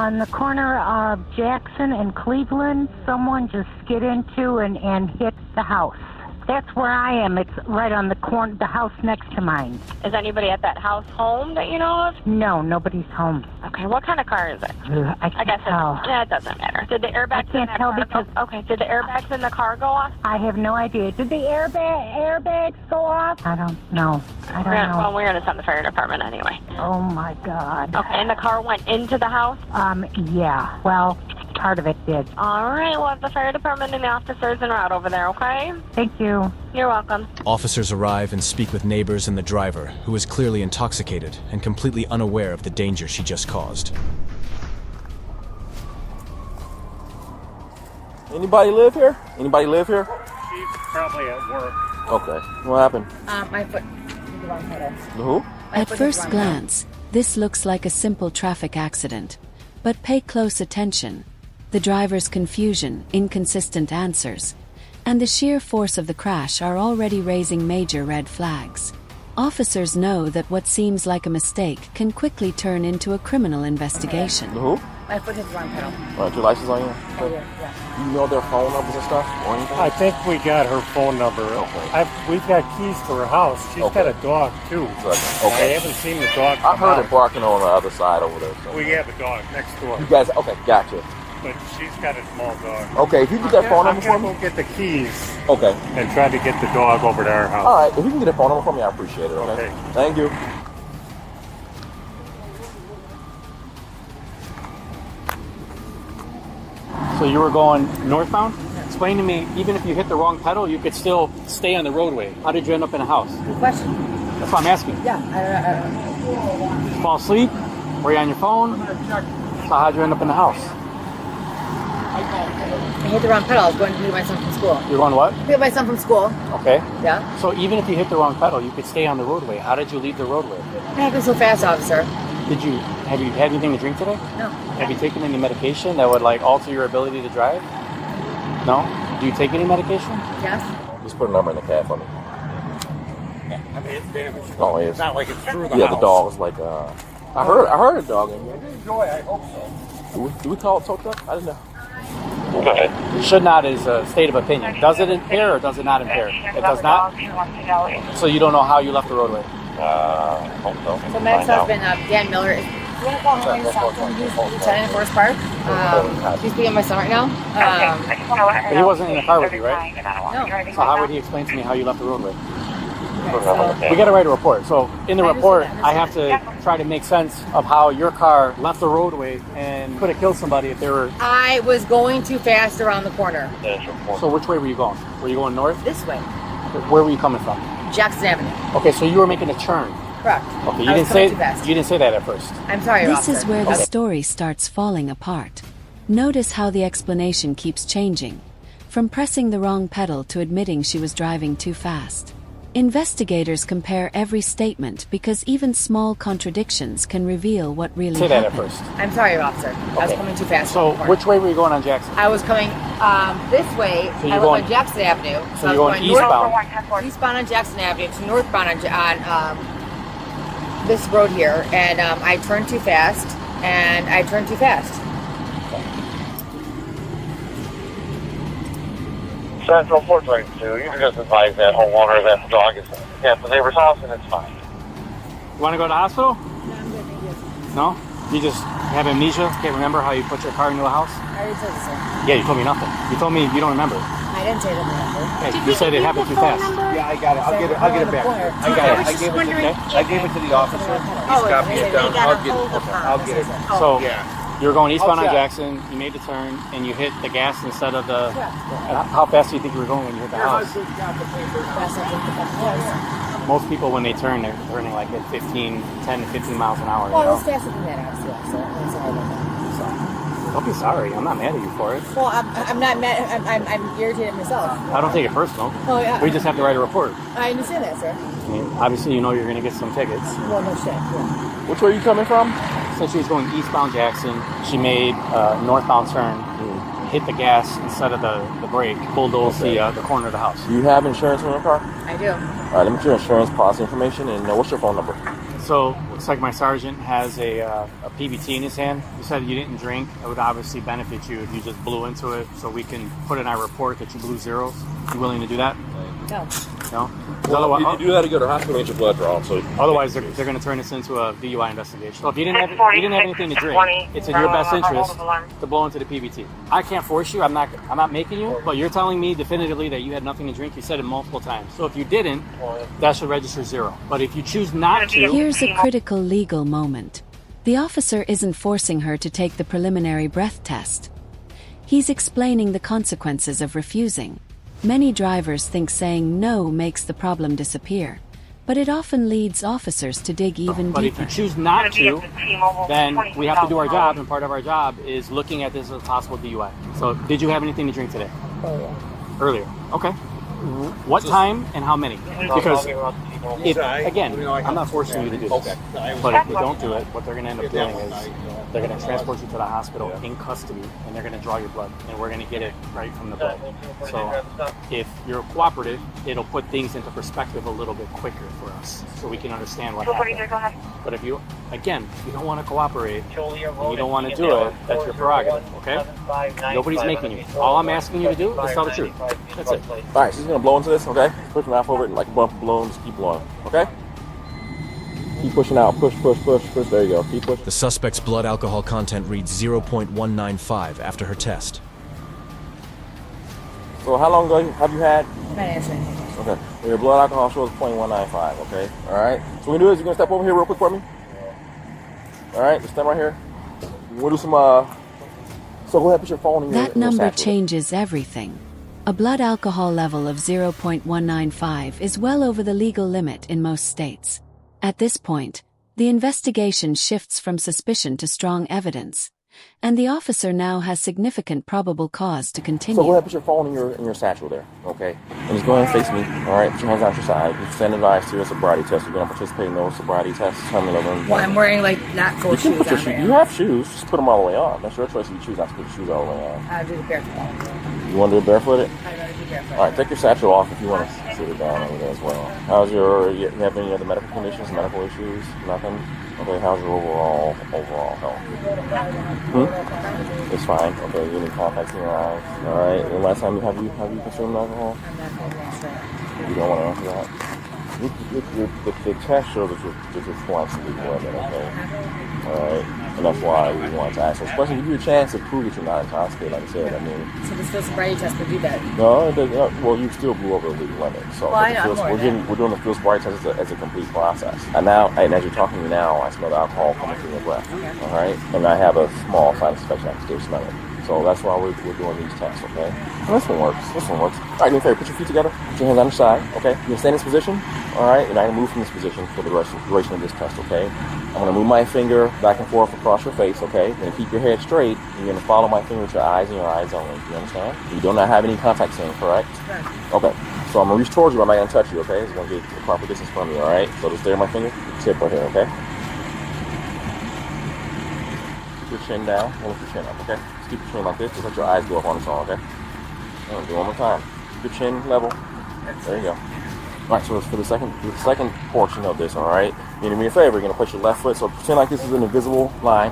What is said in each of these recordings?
On the corner of Jackson and Cleveland, someone just skid into and hit the house. That's where I am. It's right on the corner, the house next to mine. Is anybody at that house home that you know of? No, nobody's home. Okay, what kind of car is it? I can't tell. Yeah, it doesn't matter. Did the airbags I can't tell because... Okay, did the airbags in the car go off? I have no idea. Did the airbags go off? I don't know. Well, we're going to send the fire department anyway. Oh, my God. Okay, and the car went into the house? Yeah. Well, part of it did. All right, we'll have the fire department and the officers en route over there, okay? Thank you. You're welcome. Officers arrive and speak with neighbors and the driver, who is clearly intoxicated and completely unaware of the danger she just caused. Anybody live here? Anybody live here? She's probably at work. Okay. What happened? My foot. Who? At first glance, this looks like a simple traffic accident, but pay close attention. The driver's confusion, inconsistent answers, and the sheer force of the crash are already raising major red flags. Officers know that what seems like a mistake can quickly turn into a criminal investigation. Who? My foot hit the wrong pedal. Right, your license on you? Oh, yeah. You know their phone numbers and stuff or anything? I think we got her phone number. Okay. We've got keys to her house. She's got a dog, too. Okay. I haven't seen the dog. I heard it barking on the other side over there. So. We have a dog next door. You guys, okay, gotcha. But she's got a small dog. Okay, if you get that phone number for I'm me. going to go get the keys. Okay. And try to get the dog over to our house. All right, if you can get a phone number for me, I appreciate it. Okay. Thank you. So you were going northbound? Explain to me, even if you hit the wrong pedal, you could still stay on the roadway. How did you end up in a house? Good question. That's what I'm asking. Yeah, I don't know. Did you fall asleep? Were you on your phone? So how'd you end up in the house? I hit the wrong pedal. I was going to pick my son from school. You're going what? Pick up my son from school. Okay. Yeah. So even if you hit the wrong pedal, you could stay on the roadway. How did you leave the roadway? What happened so fast, officer? Have you had anything to drink today? No. Have you taken any medication that would alter your ability to drive? No? Do you take any medication? Yes. Just put a number in the cab for me. I mean, it's damaged. Oh, it is. It's not like it's through the Yeah, house. the dog was like, I heard a dog in here. Enjoy, I hope so. Do we call it tow truck? I didn't know. Okay. Should not is a state of opinion. Does it impair or does it not impair? It does not? So you don't know how you left the roadway? Hope so. So my ex-husband, Dan Miller, is... You want to call him yourself? He's Lieutenant in Forest Park. He's picking up my son right now. But he wasn't in the car with you, right? No. So how would he explain to me how you left the roadway? So, We got to write a report. So in the report, I have to try to make sense of how your car left the roadway and could have killed somebody if they were... I was going too fast around the corner. So which way were you going? Were you going north? This way. Where were you coming from? Jackson Avenue. Okay, so you were making a turn. Correct. Okay, I was coming too fast. you didn't say that at first. I'm sorry, This officer. is where the story starts falling apart. Notice how the explanation keeps changing, from pressing the wrong pedal to admitting she was driving too fast. Investigators compare every statement because even small contradictions can reveal what really Say that at happened. first. I'm sorry, officer. I was coming too fast. So which way were you going on Jackson? I was coming this way. So I you're live going- on Jackson Avenue. So I you're was going eastbound. Eastbound on Jackson Avenue to northbound on this road here, and I turned too fast. Central 422. You can just advise that homeowner that the dog is at the neighbor's house and it's fine. You want to go to the hospital? No? You just have amnesia? Can't remember how you put your car into a house? I already told you so. Yeah, you told me nothing. You told me you don't remember. I didn't say that. Hey, you said it happened too fast. Yeah, I got it. I'll get it back. I got it. I gave it to the officer. He's copied it down. I'll get it. So yeah. you were going eastbound on check. Jackson, you made the turn, and you hit the gas instead of the... How fast do you think you were going when you hit the house? Most people, when they turn, they're turning like at 10 to 15 miles an hour. Well, I was faster than that, obviously. So I'm sorry about that. Don't be sorry. I'm not mad at you for it. Well, I'm not mad. I'm irritated myself. I don't take it personal. Oh, yeah. We just have to write a report. I understand that, sir. I mean, obviously, you know you're going to get some tickets. Well, no shit. Yeah. Which way are you coming from? So she was going eastbound Jackson. She made a northbound turn, hit the gas instead of the brake, bulldozed the corner of the house. Do you have insurance on your car? I do. All right, let me get your insurance policy information and what's your phone number? So looks like my sergeant has a PBT in his hand. You said you didn't drink. It would obviously benefit you if you just blew into it, so we can put in our report that you blew zeros. You willing to do that? No. No? Well, you do have to go to the hospital and get your blood drawn. So otherwise, they're going to turn this into a DUI investigation. So if you didn't have anything to drink, it's in your best interest to blow into the PBT. I can't force you. I'm not making you. But you're telling me definitively that you had nothing to drink. You said it multiple times. So if you didn't, that should register 0. But if you choose not to, here's a critical legal moment. The officer isn't forcing her to take the preliminary breath test. He's explaining the consequences of refusing. Many drivers think saying no makes the problem disappear, but it often leads officers to dig even But deeper. if you choose not to, then we have to do our job, and part of our job is looking at this as a possible DUI. So did you have anything to drink today? Earlier. Okay. What time and how many? Because if, again, I'm not forcing you to do this, but if you don't do it, what they're going to end up doing is they're going to transport you to the hospital in custody, and they're going to draw your blood, and we're going to get it right from the blood. So if you're cooperative, it'll put things into perspective a little bit quicker for us, so we can understand what happened. But if you, again, if you don't want to cooperate, and you don't want to do it, that's your prerogative, okay? Nobody's making you. All I'm asking you to do is tell the truth. That's it. all right, she's gonna blow into this, okay? Push your mouth over it and like a bump blow, just keep blowing, okay? Keep pushing out. Push. There you go. Keep pushing. The suspect's blood alcohol content reads 0.195 after her test. So how long ago have you had? Not answering anything. Okay. Well, your blood alcohol shows 0.195, okay? All right. So what we do is you're going to step over here real quick for me. All right. Just stand right here. We'll do some, so go ahead and put your phone in your That number satchel. changes everything. A blood alcohol level of 0.195 is well over the legal limit in most states. At this point, the investigation shifts from suspicion to strong evidence, and the officer now has significant probable cause to continue. So go ahead and put your phone in your satchel there, okay? And just go ahead and face me, all right? Put your hands out your side. You stand advised to a sobriety test. You're going to participate in those sobriety tests. Well, I'm wearing like not full shoes on right You have shoes. Just put them all the way on. That's your choice if you choose not to put your shoes all the way on. I'll do the barefoot. You want to do it barefooted? I'd rather do barefoot. All right, take your satchel off if you want to sit it down over there as well. You have any other medical conditions, medical issues? Nothing? Okay, how's your overall health? It's fine. Okay, you need contacts in your eyes. All right. And last time have you consumed alcohol? I'm not going to answer that. You don't want to answer that. The test shows that you're fluent in limit. Okay. All right. And that's why we want to ask those questions. Give you a chance to prove that you're not intoxicated. Like I said, I mean. So the field sobriety test would do that. No, it doesn't. Well, you still blew over the legal limit. So well, I know, we're doing the field sobriety test as a complete process. And as you're talking to me now, I smell the alcohol coming through your breath. Okay. All right. And I have a small side inspection. I can still smell it. So that's why we're doing these tests, okay? And this one works. All right, do me a favor. Put your feet together. Put your hands on your side, okay? You're going to stay in this position, all right? You're not going to move from this position for the duration of this test, okay? I'm going to move my finger back and forth across your face, okay? You're going to keep your head straight. You're going to follow my finger with your eyes and your eyes only. You understand? You do not have any contacts in, correct? Right. Okay. So I'm going to reach towards you. I'm not going to touch you, okay? It's going to get the proper distance from you, all right? So just stare at my finger. Tip right here, okay? Keep your chin down. Lift your chin up, okay? Just keep your chin like this. Just let your eyes go up on its own, okay? All right, do it one more time. Keep your chin level. There you go. All right, so for the second portion of this, all right, you're going to do me a favor. You're going to put your left foot, so pretend like this is an invisible line.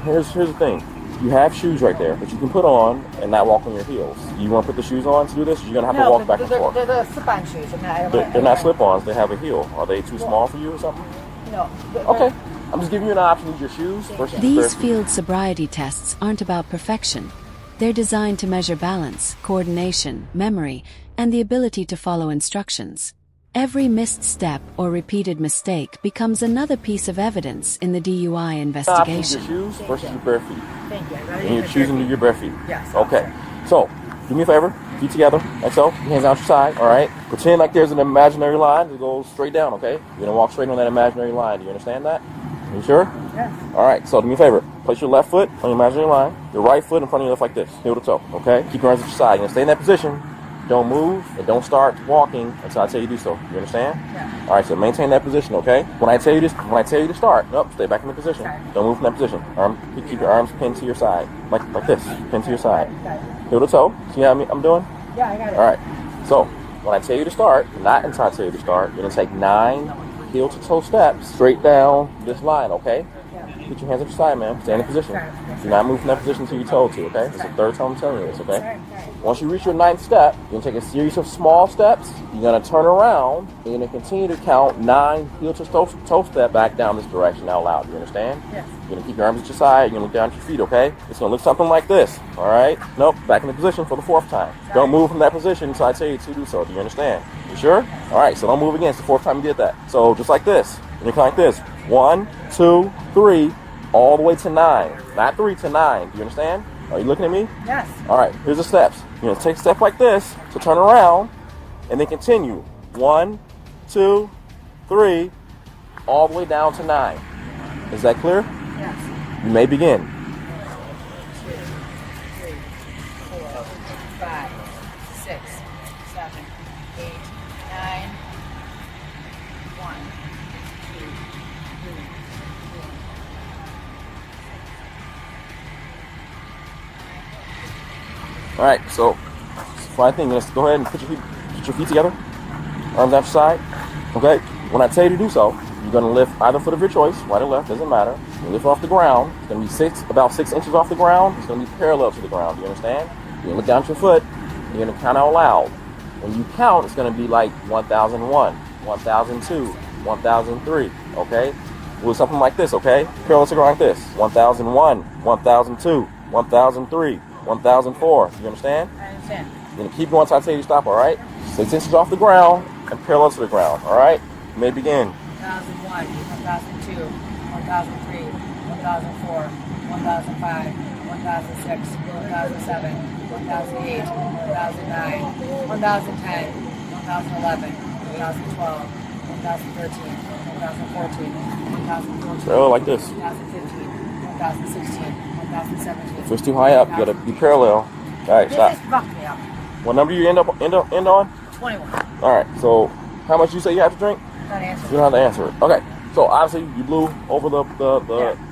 Here's the thing. You have shoes right there that you can put on and not walk on your heels. You want to put the shoes on to do this? You're going to have to walk back and forth. They're the slip-on shoes. They're not slip-ons. They have a heel. Are they too small for you or something? No. Okay. I'm just giving you an option to use your shoes versus These field sobriety tests aren't about perfection. They're designed to measure balance, coordination, memory, and the ability to follow instructions. Every missed step or repeated mistake becomes another pice of evidence in the DUI investigation. Your shoes versus your bare feet. Thank you. And you're choosing to do your bare feet. Yes. Okay. So, do me a favor. Feet together, like so. Hands out your side, all right? Pretend like there's an imaginary line that goes straight down, okay? You're going to walk straight on that imaginary line. Do you understand that? Are you sure? Yes. All right, so do me a favor. Place your left foot on your imaginary line, your right foot in front of you left like this, heel to toe, okay? Keep your arms at your side. You're going to stay in that position. Don't move and don't start walking until I tell you to do so. You understand? Yeah. All right, so maintain that position, okay? When I tell you to start, nope, stay back in the position. Okay. Don't move from that position. Keep your arms pinned to your side, like this, pinned to your side. Heel to toe. See how I'm doing? Yeah, I got it. All right. So when I tell you to start, not until I tell you to start, you're going to take 9 heel to toe steps straight down this line, okay? Put your hands at your side, ma'am. Stay in the position. Do not move from that position until you're told to, okay? This is the third time I'm telling you this, okay? Once you reach your 9th step, you're going to take a series of small steps. You're going to turn around. You're going to continue to count 9 heel to toe step back down this direction out loud. You understand? Yes. You're going to keep your arms at your side. You're going to look down at your feet, okay? It's going to look something like this, all right? Nope, back in the position for the 4th time. Don't move from that position until I tell you to do so. Do you understand? You sure? All right, so don't move again. It's the 4th time you did that. So just like this. And you count like this. 1, 2, 3, all the way to 9. Not 3 to 9. Do you understand? Are you looking at me? Yes. All right, here's the steps. You're going to take a step like this to turn around and then continue. 1, 2, 3, all the way down to 9. Is that clear? Yes. You may begin. 2, 3, 4, 5, 6, 7, 8, 9, 1, 2, 3, 4. All right, so fine thing. Let's go ahead and put your feet together, arms out your side. Okay. When I tell you to do so, you're going to lift either foot of your choice, right or left, doesn't matter. You lift off the ground. It's going to be about 6 inches off the ground. It's going to be parallel to the ground. Do you understand? You're going to look down at your foot. You're going to count out loud. When you count, it's going to be like 1001, 1002, 1003. Okay. We'll do something like this. Okay. Parallel to the ground like this. 1001, 1002, 1003. 1004. You understand? I understand. You're going to keep going until I tell you to stop, all right? 6 inches off the ground and parallel to the ground, all right? You may begin. 1001, 1002, 1003, 1004, 1005, 1006, 1007, 1008, 1009, 1010, 1011, 2012, 2013, 2014, 2014. Parallel like this. 2015, 2016. 2017. If it's too high up, you gotta be parallel. All right, stop. This fucked me up. What number do you end on? 21. All right. So, how much you say you have to drink? Not answer. You don't have to answer it. Okay. So obviously you blew over the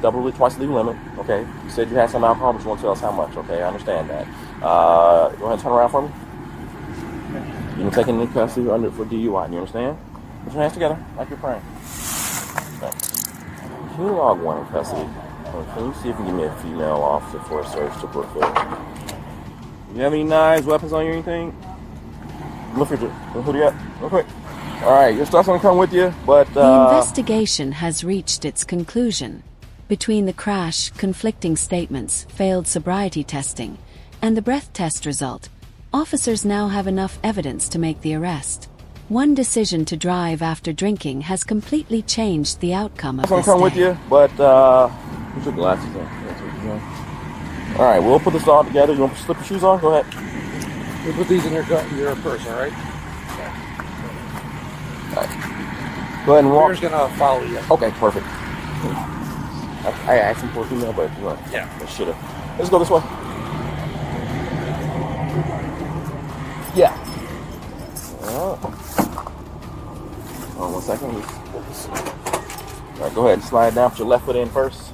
double twice the legal limit. Okay. You said you had some alcohol, but you won't tell us how much. Okay, I understand that. Go ahead and turn around for me. You're taking into custody under for DUI. You understand? Put your hands together like you're praying. Okay. Can you log one in custody? Can you see if you can give me a female officer for a search to Brookfield? You have any knives, weapons on you, or anything? Look at you. Who do you got? Real quick. All right, your stuff's gonna come with you, but The investigation has reached its conclusion. Between the crash, conflicting statements, failed sobriety testing, and the breath test result, officers now have enough evidence to make the arrest. One decision to drive after drinking has completely changed the outcome of this come day. with you, but put your glasses on. All right, we'll put this all together. You want to slip your shoes on? Go ahead. You put these in your purse, all right? All right. Go ahead and walk. Bear's gonna follow you. Okay, perfect. I asked him for a female, but Yeah. I should have. Let's go this way. Yeah. Hold on 1 second. All right, go ahead and slide down. Put your left foot in first.